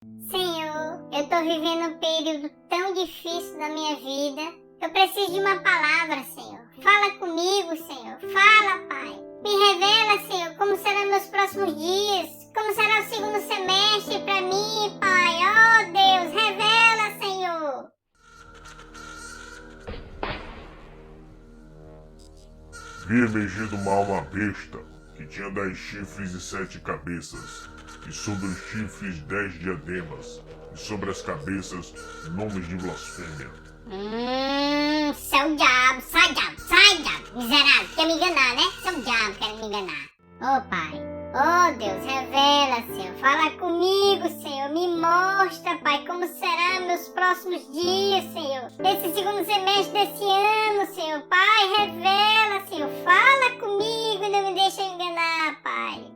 Senhor, eu tô vivendo um período tão difícil da minha vida. Eu preciso de uma palavra, Senhor. Fala comigo, Senhor. Fala, Pai. Me revela, Senhor, como serão meus próximos dias. Como será o segundo semestre pra mim, Pai. Oh, Deus, revela, Senhor. Vi emergir do mar uma besta, que tinha 10 chifres e 7 cabeças, e sobre os chifres 10 diademas, e sobre as cabeças nomes de blasfêmia. Seu diabo, sai diabo, miserável, quer me enganar, né? Seu diabo quer me enganar. Oh, Pai, oh, Deus, revela, Senhor, fala comigo, Senhor, me mostra, Pai, como serão meus próximos dias, Senhor, esse segundo semestre desse ano, Senhor, Pai, revela, Senhor, fala comigo e não me deixa enganar, Pai.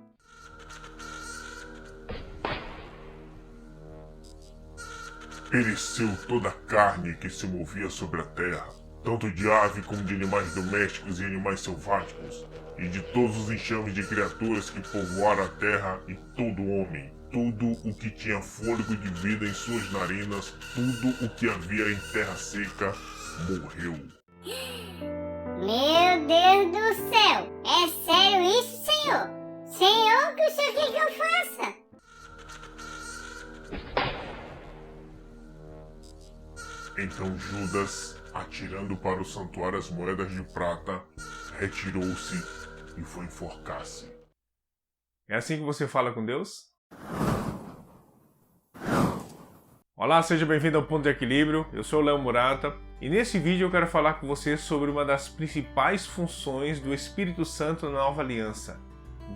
Pereceu toda a carne que se movia sobre a terra, tanto de ave como de animais domésticos e animais selváticos, e de todos os enxames de criaturas que povoaram a terra, e todo homem, tudo o que tinha fôlego de vida em suas narinas, tudo o que havia em terra seca, morreu. Meu Deus do céu, é sério isso, Senhor? Senhor, o que o Senhor quer que eu faça? Então Judas, atirando para o santuário as moedas de prata, retirou-se e foi enforcar-se. É assim que você fala com Deus? Olá, seja bem-vindo ao Ponto de Equilíbrio, eu sou o Léo Murata e nesse vídeo eu quero falar com você sobre uma das principais funções do Espírito Santo na Nova Aliança,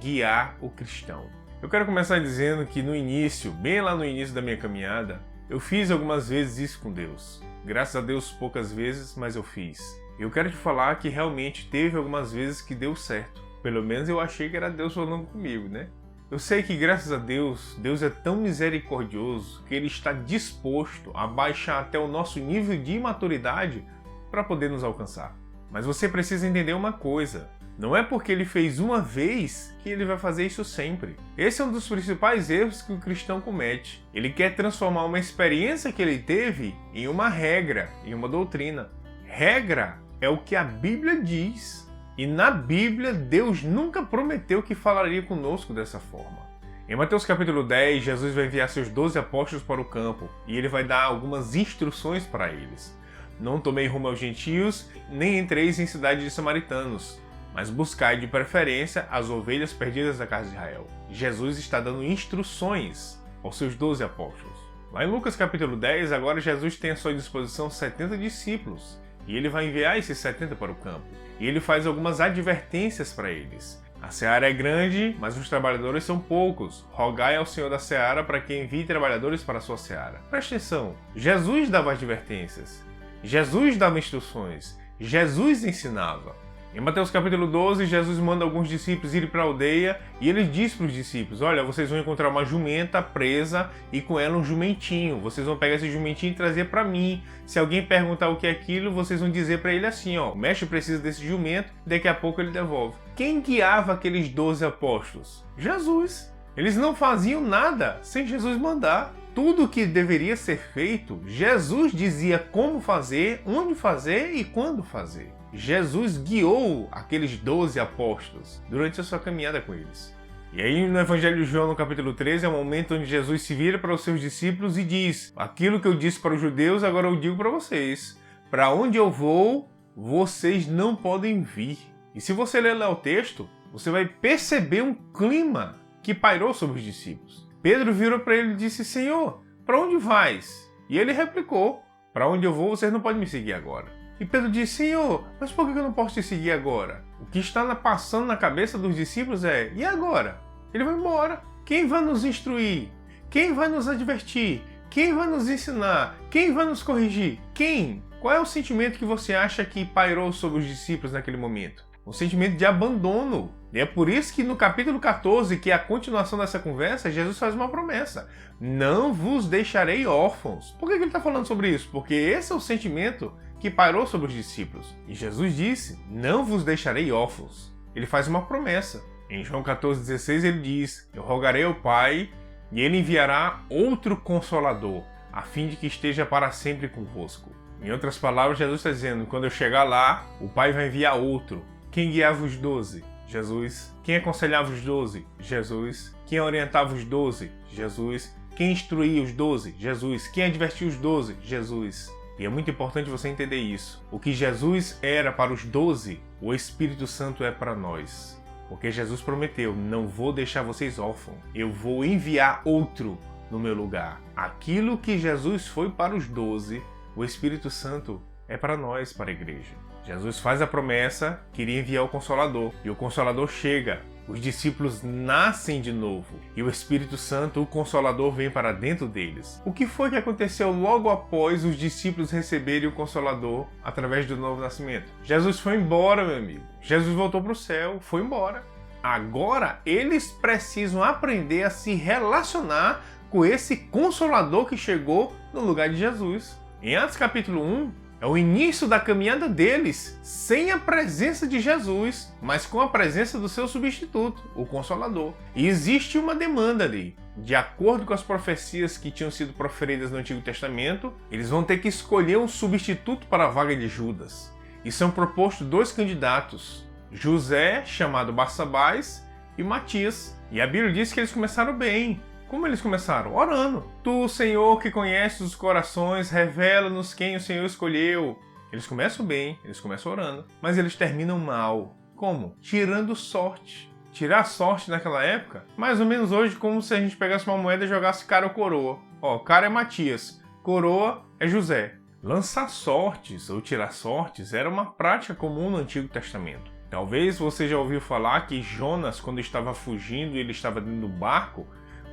guiar o cristão. Eu quero começar dizendo que no início, bem lá no início da minha caminhada, eu fiz algumas vezes isso com Deus. Graças a Deus poucas vezes, mas eu fiz. Eu quero te falar que realmente teve algumas vezes que deu certo. Pelo menos eu achei que era Deus falando comigo, né? Eu sei que graças a Deus, Deus é tão misericordioso que Ele está disposto a baixar até o nosso nível de imaturidade para poder nos alcançar. Mas você precisa entender uma coisa. Não é porque Ele fez uma vez que Ele vai fazer isso sempre. Esse é um dos principais erros que o cristão comete. Ele quer transformar uma experiência que ele teve em uma regra, em uma doutrina. Regra é o que a Bíblia diz. E na Bíblia, Deus nunca prometeu que falaria conosco dessa forma. Em Mateus capítulo 10, Jesus vai enviar seus 12 apóstolos para o campo e Ele vai dar algumas instruções para eles. Não tomei rumo aos gentios, nem entreis em cidade de samaritanos, mas buscai de preferência as ovelhas perdidas da casa de Israel. Jesus está dando instruções aos seus 12 apóstolos. Lá em Lucas capítulo 10, agora Jesus tem à sua disposição 70 discípulos. E ele vai enviar esses 70 para o campo. E ele faz algumas advertências para eles. A seara é grande, mas os trabalhadores são poucos. Rogai ao Senhor da seara para que envie trabalhadores para a sua seara. Preste atenção, Jesus dava advertências. Jesus dava instruções. Jesus ensinava. Em Mateus capítulo 12, Jesus manda alguns discípulos irem para a aldeia e ele diz para os discípulos, olha, vocês vão encontrar uma jumenta presa e com ela um jumentinho. Vocês vão pegar esse jumentinho e trazer para mim. Se alguém perguntar o que é aquilo, vocês vão dizer para ele assim, ó, o mestre precisa desse jumento, daqui a pouco ele devolve. Quem guiava aqueles 12 apóstolos? Jesus. Eles não faziam nada sem Jesus mandar. Tudo o que deveria ser feito, Jesus dizia como fazer, onde fazer e quando fazer. Jesus guiou aqueles 12 apóstolos durante a sua caminhada com eles. E aí no Evangelho de João, no capítulo 13, é o momento onde Jesus se vira para os seus discípulos e diz, aquilo que eu disse para os judeus, agora eu digo para vocês. Para onde eu vou, vocês não podem vir. E se você ler lá o texto, você vai perceber um clima que pairou sobre os discípulos. Pedro virou para ele e disse, Senhor, para onde vais? E ele replicou, para onde eu vou, vocês não podem me seguir agora. E Pedro disse, Senhor, mas por que eu não posso te seguir agora? O que está passando na cabeça dos discípulos é, e agora? Ele vai embora. Quem vai nos instruir? Quem vai nos advertir? Quem vai nos ensinar? Quem vai nos corrigir? Quem? Qual é o sentimento que você acha que pairou sobre os discípulos naquele momento? Um sentimento de abandono. E é por isso que no capítulo 14, que é a continuação dessa conversa, Jesus faz uma promessa. Não vos deixarei órfãos. Por que ele está falando sobre isso? Porque esse é o sentimento que pairou sobre os discípulos. E Jesus disse, não vos deixarei órfãos. Ele faz uma promessa. Em João 14,16 ele diz, eu rogarei ao Pai E ele enviará outro Consolador, a fim de que esteja para sempre convosco. Em outras palavras, Jesus está dizendo, quando eu chegar lá, o Pai vai enviar outro. Quem guiava os 12? Jesus. Quem aconselhava os 12? Jesus. Quem orientava os 12? Jesus. Quem instruía os 12? Jesus. Quem advertia os 12? Jesus. E é muito importante você entender isso. O que Jesus era para os 12, o Espírito Santo é para nós. Porque Jesus prometeu, não vou deixar vocês órfãos. Eu vou enviar outro no meu lugar. Aquilo que Jesus foi para os 12, o Espírito Santo é para nós, para a igreja. Jesus faz a promessa que iria enviar o Consolador. E o Consolador chega. Os discípulos nascem de novo. E o Espírito Santo, o Consolador, vem para dentro deles. O que foi que aconteceu logo após os discípulos receberem o Consolador através do novo nascimento? Jesus foi embora, meu amigo. Jesus voltou para o céu, foi embora. Agora, eles precisam aprender a se relacionar com esse Consolador que chegou no lugar de Jesus. Em Atos capítulo 1, é o início da caminhada deles, sem a presença de Jesus, mas com a presença do seu substituto, o Consolador. E existe uma demanda ali. De acordo com as profecias que tinham sido proferidas no Antigo Testamento, eles vão ter que escolher um substituto para a vaga de Judas. E são propostos 2 candidatos, José, chamado Barsabás, e Matias. E a Bíblia diz que eles começaram bem. Como eles começaram? Orando. Tu, Senhor, que conheces os corações, revela-nos quem o Senhor escolheu. Eles começam bem, eles começam orando, mas eles terminam mal. Como? Tirando sorte. Tirar sorte naquela época, mais ou menos hoje, como se a gente pegasse uma moeda e jogasse cara ou coroa. Ó, cara é Matias, coroa é José. Lançar sortes ou tirar sortes era uma prática comum no Antigo Testamento. Talvez você já ouviu falar que Jonas, quando estava fugindo e ele estava dentro do barco,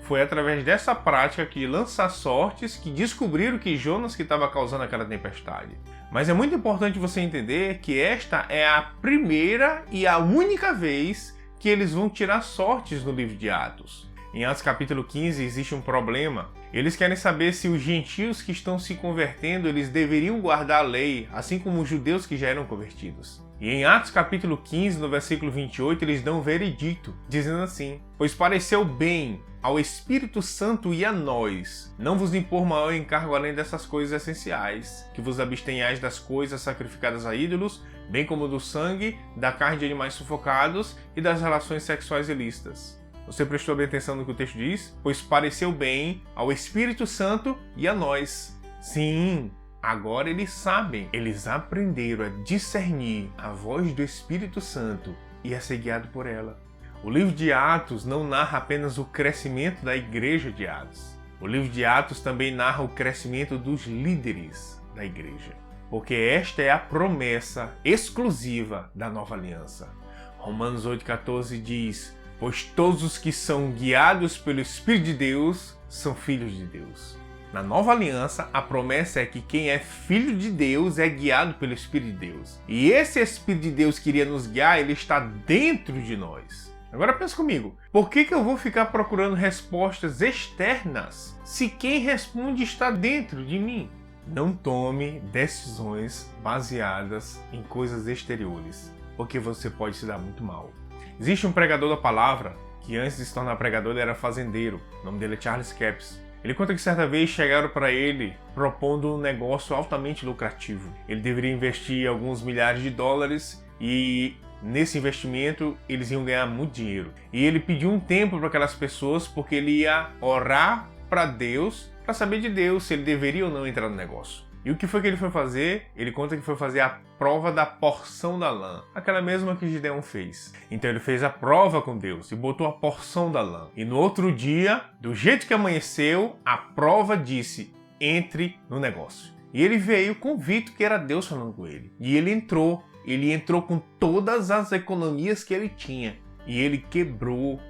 foi através dessa prática de lançar sortes que descobriram que Jonas que estava causando aquela tempestade. Mas é muito importante você entender que esta é a primeira e a única vez que eles vão tirar sortes no livro de Atos. Em Atos capítulo 15 existe um problema. Eles querem saber se os gentios que estão se convertendo, eles deveriam guardar a lei, assim como os judeus que já eram convertidos. E em Atos capítulo 15, no versículo 28, eles dão um veredicto, dizendo assim: pois pareceu bem ao Espírito Santo e a nós não vos impor maior encargo além dessas coisas essenciais, que vos abstenhais das coisas sacrificadas a ídolos, bem como do sangue, da carne de animais sufocados e das relações sexuais ilícitas. Você prestou bem atenção no que o texto diz? Pois pareceu bem ao Espírito Santo e a nós. Sim, agora eles sabem, eles aprenderam a discernir a voz do Espírito Santo e a ser guiado por ela. O livro de Atos não narra apenas o crescimento da igreja de Atos. O livro de Atos também narra o crescimento dos líderes da igreja. Porque esta é a promessa exclusiva da nova aliança. Romanos 8,14 diz: pois todos os que são guiados pelo Espírito de Deus são filhos de Deus. Na nova aliança, a promessa é que quem é filho de Deus é guiado pelo Espírito de Deus. E esse Espírito de Deus que iria nos guiar, ele está dentro de nós. Agora pensa comigo, por que eu vou ficar procurando respostas externas se quem responde está dentro de mim? Não tome decisões baseadas em coisas exteriores, porque você pode se dar muito mal. Existe um pregador da palavra que antes de se tornar pregador ele era fazendeiro. O nome dele é Charles Capps. Ele conta que certa vez chegaram para ele propondo um negócio altamente lucrativo. Ele deveria investir alguns milhares de dólares e nesse investimento eles iam ganhar muito dinheiro. E ele pediu um tempo para aquelas pessoas porque ele ia orar para Deus, para saber de Deus se ele deveria ou não entrar no negócio. E o que foi que ele foi fazer? Ele conta que foi fazer a prova da porção da lã, aquela mesma que Gideão fez. Então ele fez a prova com Deus e botou a porção da lã. E no outro dia, do jeito que amanheceu, a prova disse: entre no negócio. E ele veio convicto que era Deus falando com ele. E ele entrou com todas as economias que ele tinha. E ele quebrou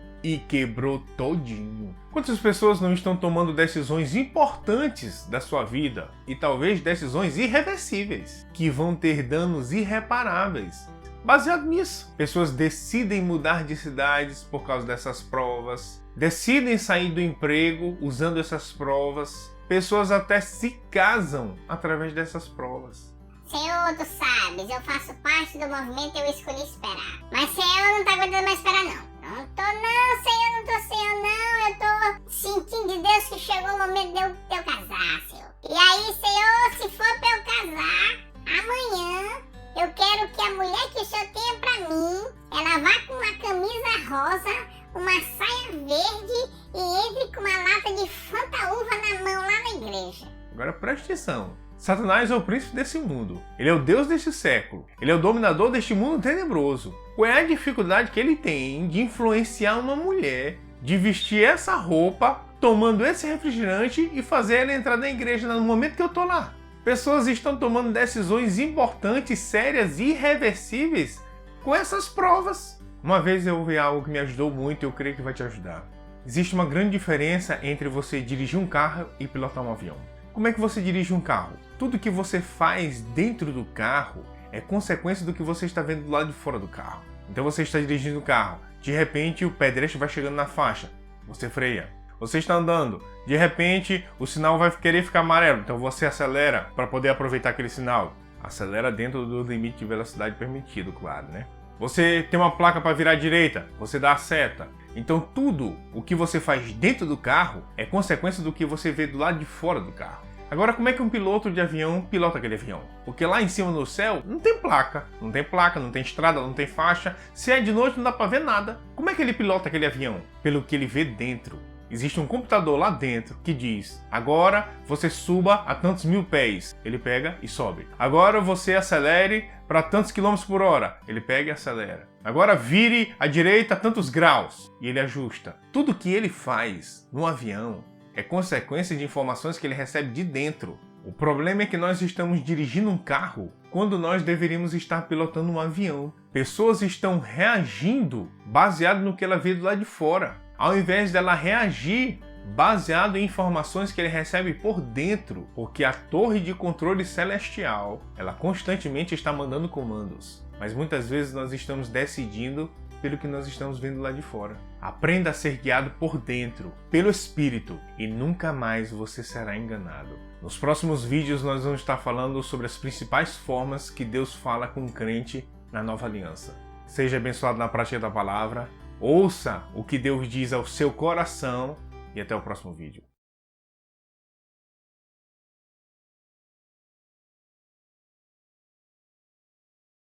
todinho. Quantas pessoas não estão tomando decisões importantes da sua vida e talvez decisões irreversíveis que vão ter danos irreparáveis? Baseado nisso, pessoas decidem mudar de cidades por causa dessas provas, decidem sair do emprego usando essas provas, pessoas até se casam através dessas provas. Senhor, tu sabes, eu faço parte do movimento e eu escolhi esperar. Mas Senhor, não tá aguentando mais esperar não. Não tô não, Senhor, não tô, Senhor, não. Eu tô sentindo de Deus que chegou o momento de eu casar, Senhor. E aí, Senhor, se for pra eu casar, amanhã eu quero que a mulher que o Senhor tenha pra mim, ela vá com uma camisa rosa, uma saia verde e entre com uma lata de Fanta-uva na mão lá na igreja. Agora preste atenção. Satanás é o príncipe desse mundo. Ele é o Deus deste século. Ele é o dominador deste mundo tenebroso. Qual é a dificuldade que ele tem de influenciar uma mulher, de vestir essa roupa, tomando esse refrigerante e fazer ela entrar na igreja no momento que eu tô lá? Pessoas estão tomando decisões importantes, sérias e irreversíveis com essas provas. Uma vez eu ouvi algo que me ajudou muito e eu creio que vai te ajudar. Existe uma grande diferença entre você dirigir um carro e pilotar um avião. Como é que você dirige um carro? Tudo que você faz dentro do carro é consequência do que você está vendo do lado de fora do carro. Então você está dirigindo o carro, de repente o pedestre vai chegando na faixa, você freia. Você está andando, de repente o sinal vai querer ficar amarelo, então você acelera para poder aproveitar aquele sinal. Acelera dentro do limite de velocidade permitido, claro, né? Você tem uma placa para virar à direita, você dá a seta. Então tudo o que você faz dentro do carro é consequência do que você vê do lado de fora do carro. Agora, como é que um piloto de avião pilota aquele avião? Porque lá em cima no céu não tem placa, não tem estrada, não tem faixa. Se é de noite não dá para ver nada. Como é que ele pilota aquele avião? Pelo que ele vê dentro. Existe um computador lá dentro que diz: agora você suba a tantos mil pés. Ele pega e sobe. Agora você acelere para tantos quilômetros por hora. Ele pega e acelera. Agora vire à direita a tantos graus. E ele ajusta. Tudo que ele faz no avião é consequência de informações que ele recebe de dentro. O problema é que nós estamos dirigindo um carro quando nós deveríamos estar pilotando um avião. Pessoas estão reagindo baseado no que ela vê do lado de fora, ao invés dela reagir baseado em informações que ele recebe por dentro, porque a torre de controle celestial, ela constantemente está mandando comandos. Mas muitas vezes nós estamos decidindo pelo que nós estamos vendo lá de fora. Aprenda a ser guiado por dentro, pelo Espírito, e nunca mais você será enganado. Nos próximos vídeos nós vamos estar falando sobre as principais formas que Deus fala com o crente na Nova Aliança. Seja abençoado na prática da palavra, ouça o que Deus diz ao seu coração e até o próximo vídeo.